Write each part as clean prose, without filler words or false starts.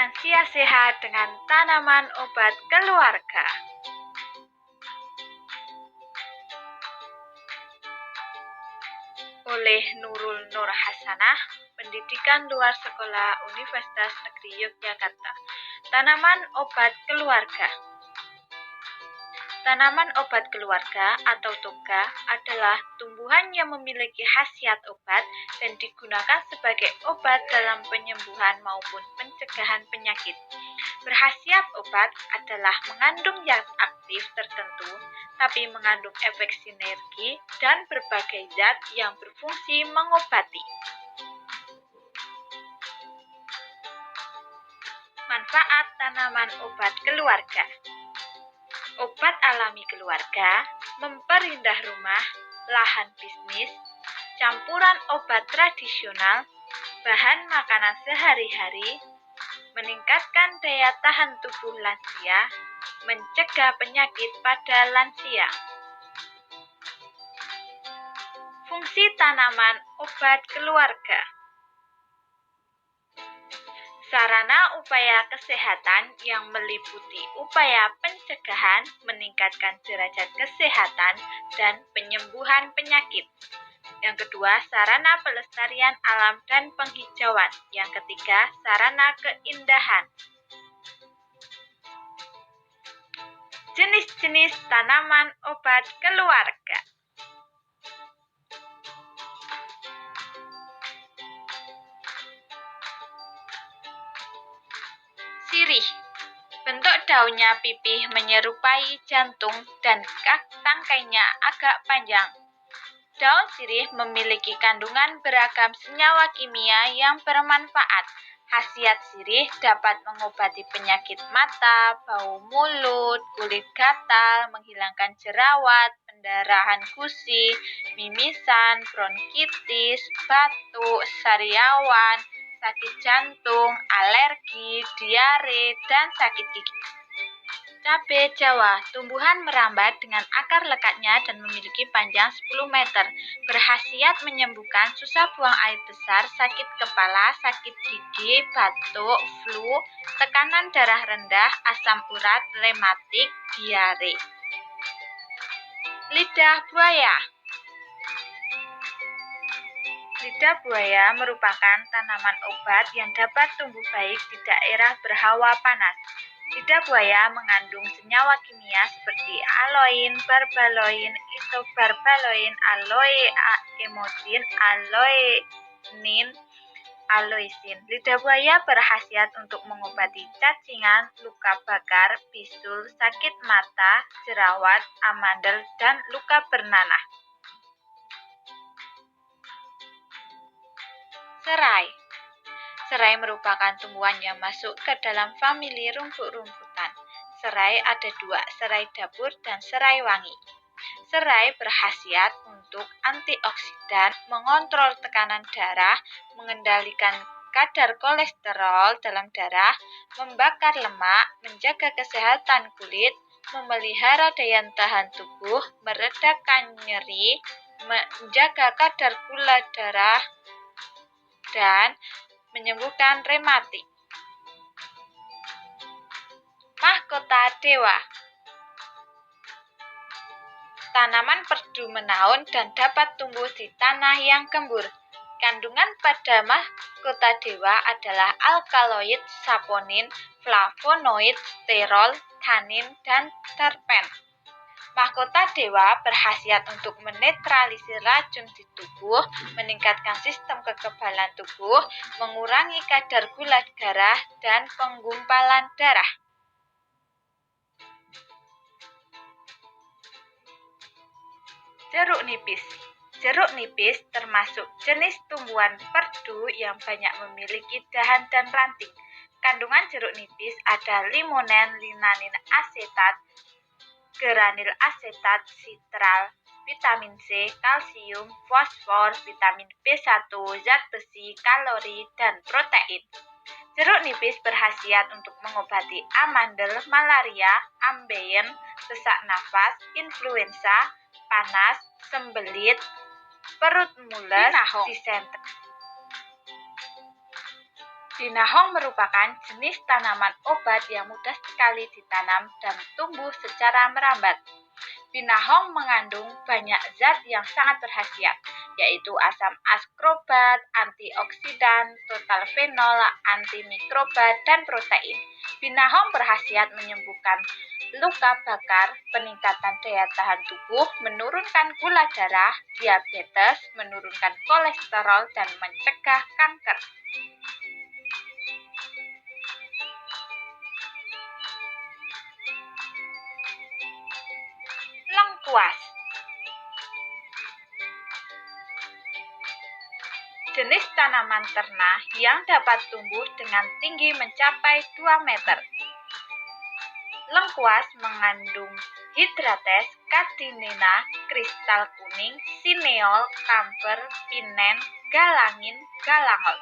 Lansia sehat dengan tanaman obat keluarga. Oleh Nurul Nur Hasanah, Pendidikan Luar Sekolah Universitas Negeri Yogyakarta. Tanaman obat keluarga. Tanaman obat keluarga atau toga adalah tumbuhan yang memiliki khasiat obat dan digunakan sebagai obat dalam penyembuhan maupun pencegahan penyakit. Berkhasiat obat adalah mengandung zat aktif tertentu, tapi mengandung efek sinergi dan berbagai zat yang berfungsi mengobati. Manfaat tanaman obat keluarga. Obat alami keluarga, memperindah rumah, lahan bisnis, campuran obat tradisional, bahan makanan sehari-hari, meningkatkan daya tahan tubuh lansia, mencegah penyakit pada lansia. Fungsi tanaman obat keluarga. Sarana upaya kesehatan yang meliputi upaya pencegahan, meningkatkan derajat kesehatan, dan penyembuhan penyakit. Yang kedua, sarana pelestarian alam dan penghijauan. Yang ketiga, sarana keindahan. Jenis-jenis tanaman obat keluarga. Sirih. Bentuk daunnya pipih menyerupai jantung dan tangkainya agak panjang. Daun sirih memiliki kandungan beragam senyawa kimia yang bermanfaat. Khasiat sirih dapat mengobati penyakit mata, bau mulut, kulit gatal, menghilangkan jerawat, pendarahan gusi, mimisan, bronkitis, batuk, sariawan, sakit jantung, alergi, diare, dan sakit gigi. Cabai Jawa, tumbuhan merambat dengan akar lekatnya dan memiliki panjang 10 meter. Berkhasiat menyembuhkan susah buang air besar, sakit kepala, sakit gigi, batuk, flu, tekanan darah rendah, asam urat, rematik, diare. Lidah buaya. Lidah buaya merupakan tanaman obat yang dapat tumbuh baik di daerah berhawa panas. Lidah buaya mengandung senyawa kimia seperti aloin, barbaloin, isobarbaloin, aloe emosin, aloenin, aloisin. Lidah buaya berkhasiat untuk mengobati cacingan, luka bakar, bisul, sakit mata, jerawat, amandel, dan luka bernanah. Serai. Serai merupakan tumbuhan yang masuk ke dalam famili rumput-rumputan. Serai ada dua, serai dapur dan serai wangi. Serai berkhasiat untuk antioksidan, mengontrol tekanan darah, mengendalikan kadar kolesterol dalam darah, membakar lemak, menjaga kesehatan kulit, memelihara daya tahan tubuh, meredakan nyeri, menjaga kadar gula darah, dan menyembuhkan rematik. Mahkota dewa. Tanaman perdu menaun dan dapat tumbuh di tanah yang gembur. Kandungan pada mahkota dewa adalah alkaloid, saponin, flavonoid, sterol, tanin, dan terpen. Mahkota dewa berkhasiat untuk menetralisir racun di tubuh, meningkatkan sistem kekebalan tubuh, mengurangi kadar gula darah, dan penggumpalan darah. Jeruk nipis. Jeruk nipis termasuk jenis tumbuhan perdu yang banyak memiliki dahan dan ranting. Kandungan jeruk nipis ada limonen, linanin asetat, geranil asetat, sitral, vitamin C, kalsium, fosfor, vitamin B1, zat besi, kalori, dan protein. Jeruk nipis berkhasiat untuk mengobati amandel, malaria, ambeien, sesak nafas, influenza, panas, sembelit, perut mules, disenter. Binahong merupakan jenis tanaman obat yang mudah sekali ditanam dan tumbuh secara merambat. Binahong mengandung banyak zat yang sangat berkhasiat, yaitu asam askorbat, antioksidan, total fenol, antimikroba, dan protein. Binahong berkhasiat menyembuhkan luka bakar, peningkatan daya tahan tubuh, menurunkan gula darah, diabetes, menurunkan kolesterol, dan mencegah kanker. Lengkuas, jenis tanaman ternah yang dapat tumbuh dengan tinggi mencapai 2 meter. Lengkuas mengandung hidrates, kadinina, kristal kuning, sineol, kamfer, pinen, galangin, galangol.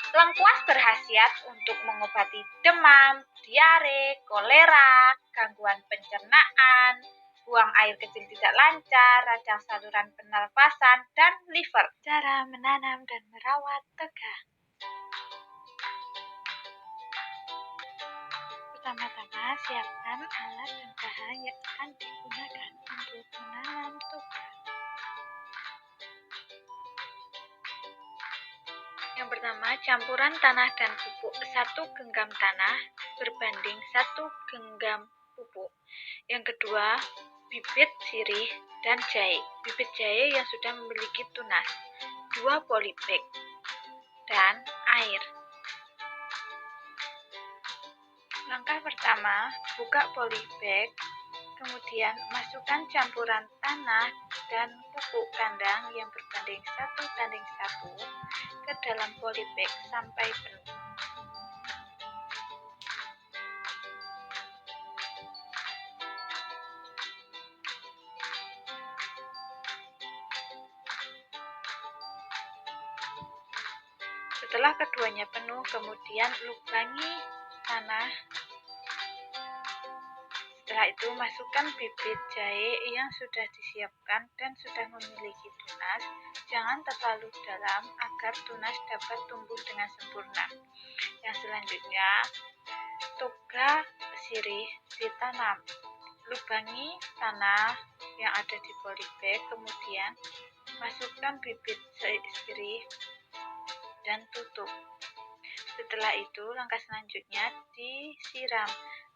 Lengkuas berkhasiat untuk mengobati demam, diare, kolera, gangguan pencernaan, buang air kecil tidak lancar, radang saluran pernapasan, dan liver. Cara menanam dan merawat toga. Pertama-tama, siapkan alat dan bahan yang akan digunakan untuk menanam toga. Yang pertama, campuran tanah dan pupuk. 1 genggam tanah berbanding 1 genggam pupuk. Yang kedua, bibit sirih dan jahe. Bibit jahe yang sudah memiliki tunas. 2 polybag dan air. Langkah pertama, buka polybag, kemudian masukkan campuran tanah dan pupuk kandang yang berbanding 1:1 ke dalam polybag sampai penuh. Setelah keduanya penuh, kemudian lubangi tanah. Setelah itu, masukkan bibit jahe yang sudah disiapkan dan sudah memiliki tunas. Jangan terlalu dalam agar tunas dapat tumbuh dengan sempurna. Yang selanjutnya, toga sirih ditanam. Lubangi tanah yang ada di polybag, kemudian masukkan bibit sirih dan tutup. Setelah itu, langkah selanjutnya disiram.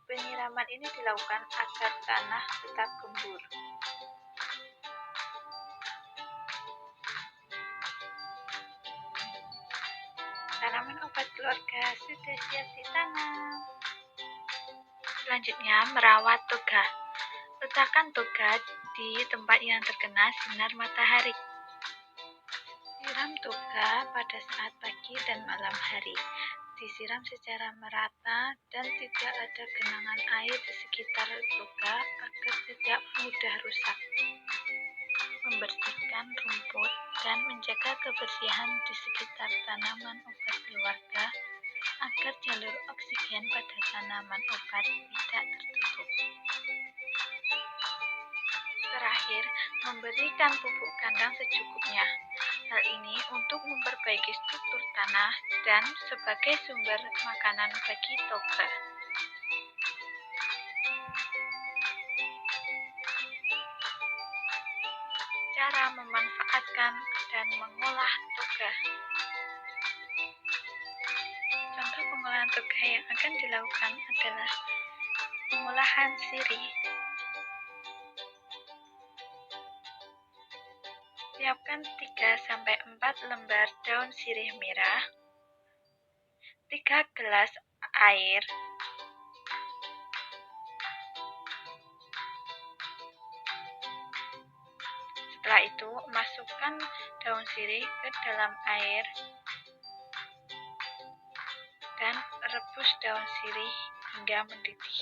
Penyiraman ini dilakukan agar tanah tetap gembur. Tanaman obat keluarga sudah siap ditanam. Selanjutnya, merawat toga. Letakkan toga di tempat yang terkena sinar matahari. Siram toga pada saat pagi dan malam hari. Disiram secara merata dan tidak ada genangan air di sekitar toga agar tidak mudah rusak. Membersihkan rumput dan menjaga kebersihan di sekitar tanaman obat keluarga agar jalur oksigen pada tanaman obat tidak tertutup. Terakhir, memberikan pupuk kandang secukupnya. Hal ini untuk memperbaiki struktur tanah dan sebagai sumber makanan bagi toga. Cara memanfaatkan dan mengolah toga. Contoh pengolahan toga yang akan dilakukan adalah pengolahan sirih. Siapkan 3-4 lembar daun sirih merah, 3 gelas air, setelah itu masukkan daun sirih ke dalam air dan rebus daun sirih hingga mendidih.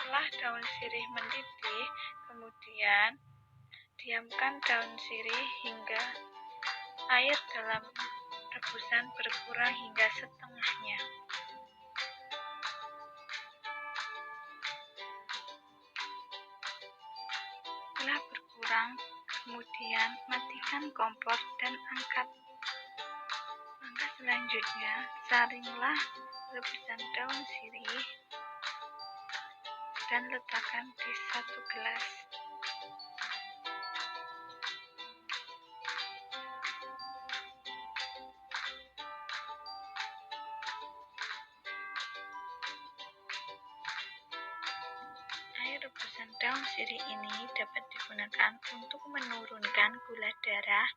Setelah daun sirih mendidih, kemudian diamkan daun sirih hingga air dalam rebusan berkurang hingga setengahnya. Setelah berkurang, kemudian matikan nyalakan kompor dan angkat. Langkah selanjutnya, saringlah rebusan daun sirih dan letakkan di 1 gelas. Air rebusan daun sirih ini dapat digunakan untuk menurunkan gula darah,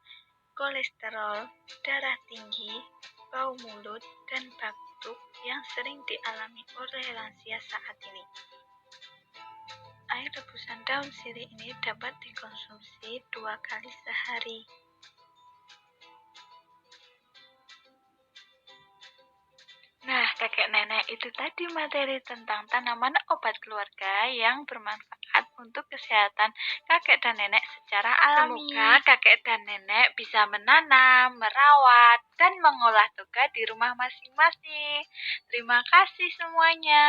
kolesterol, darah tinggi, bau mulut, dan batuk yang sering dialami oleh lansia saat ini. Air rebusan daun sirih ini dapat dikonsumsi 2 kali sehari. Nah, kakek nenek itu tadi materi tentang tanaman obat keluarga yang bermanfaat untuk kesehatan kakek dan nenek secara alami. Semoga kakek dan nenek bisa menanam, merawat, dan mengolah toga di rumah masing-masing. Terima kasih semuanya.